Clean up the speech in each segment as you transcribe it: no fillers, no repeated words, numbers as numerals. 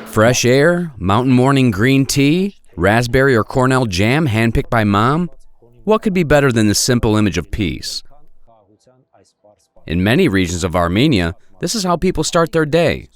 Fresh air, mountain morning green tea, raspberry or Cornell jam handpicked by mom? What could be better than the simple image of peace? In many regions of Armenia, this is how people start their day.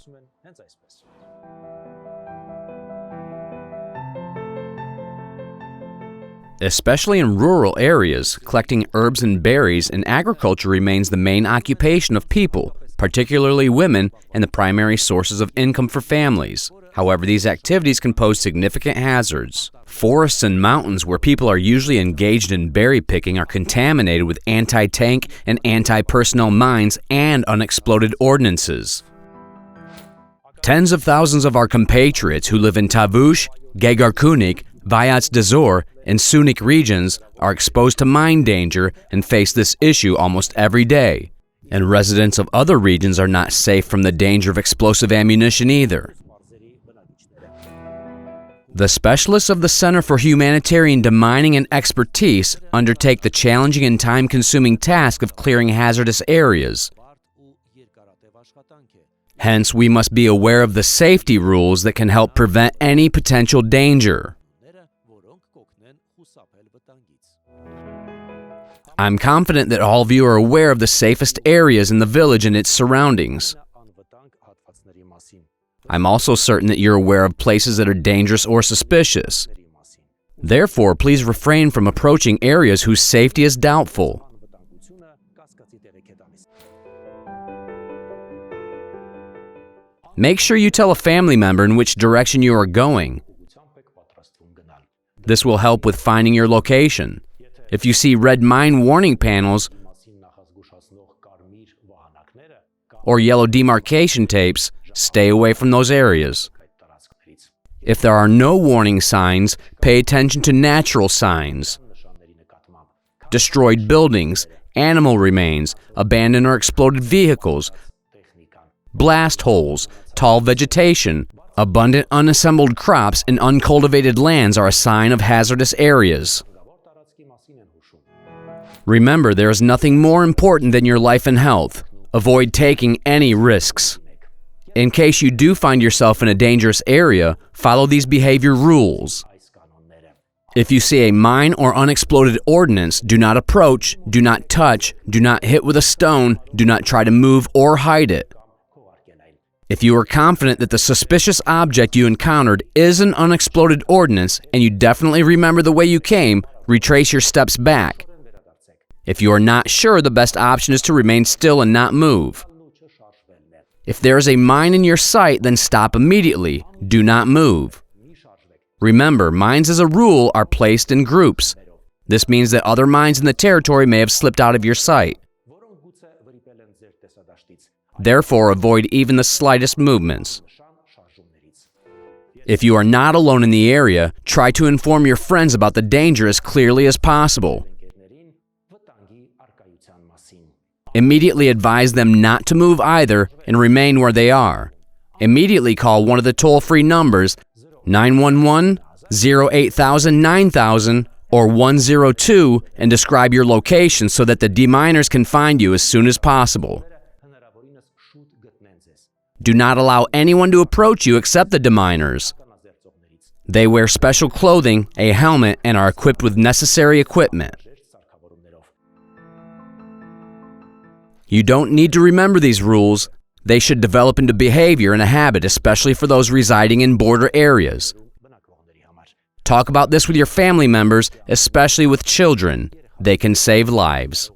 Especially in rural areas, collecting herbs and berries and agriculture remains the main occupation of people, particularly women, and the primary sources of income for families. However, these activities can pose significant hazards. Forests and mountains where people are usually engaged in berry picking are contaminated with anti-tank and anti-personnel mines and unexploded ordnances. Tens of thousands of our compatriots who live in Tavush, Gegarkunik, Vayats Dezor, and Sunik regions are exposed to mine danger and face this issue almost every day. And residents of other regions are not safe from the danger of explosive ammunition either. The specialists of the Center for Humanitarian Demining and Expertise undertake the challenging and time-consuming task of clearing hazardous areas. Hence, we must be aware of the safety rules that can help prevent any potential danger. I'm confident that all of you are aware of the safest areas in the village and its surroundings. I'm also certain that you're aware of places that are dangerous or suspicious. Therefore, please refrain from approaching areas whose safety is doubtful. Make sure you tell a family member in which direction you are going. This will help with finding your location. If you see red mine warning panels or yellow demarcation tapes, stay away from those areas. If there are no warning signs, pay attention to natural signs. Destroyed buildings, animal remains, abandoned or exploded vehicles, blast holes, tall vegetation, abundant unassembled crops, and uncultivated lands are a sign of hazardous areas. Remember, there is nothing more important than your life and health. Avoid taking any risks. In case you do find yourself in a dangerous area, follow these behavior rules. If you see a mine or unexploded ordnance, do not approach, do not touch, do not hit with a stone, do not try to move or hide it. If you are confident that the suspicious object you encountered is an unexploded ordnance and you definitely remember the way you came, retrace your steps back. If you are not sure, the best option is to remain still and not move. If there is a mine in your sight, then stop immediately. Do not move. Remember, mines as a rule are placed in groups. This means that other mines in the territory may have slipped out of your sight. Therefore, avoid even the slightest movements. If you are not alone in the area, try to inform your friends about the danger as clearly as possible. Immediately advise them not to move either and remain where they are. Immediately call one of the toll-free numbers 911, 08000 9000, or 102 and describe your location so that the deminers can find you as soon as possible. Do not allow anyone to approach you except the deminers. They wear special clothing, a helmet, and are equipped with necessary equipment. You don't need to remember these rules. They should develop into behavior and a habit, especially for those residing in border areas. Talk about this with your family members, especially with children. They can save lives.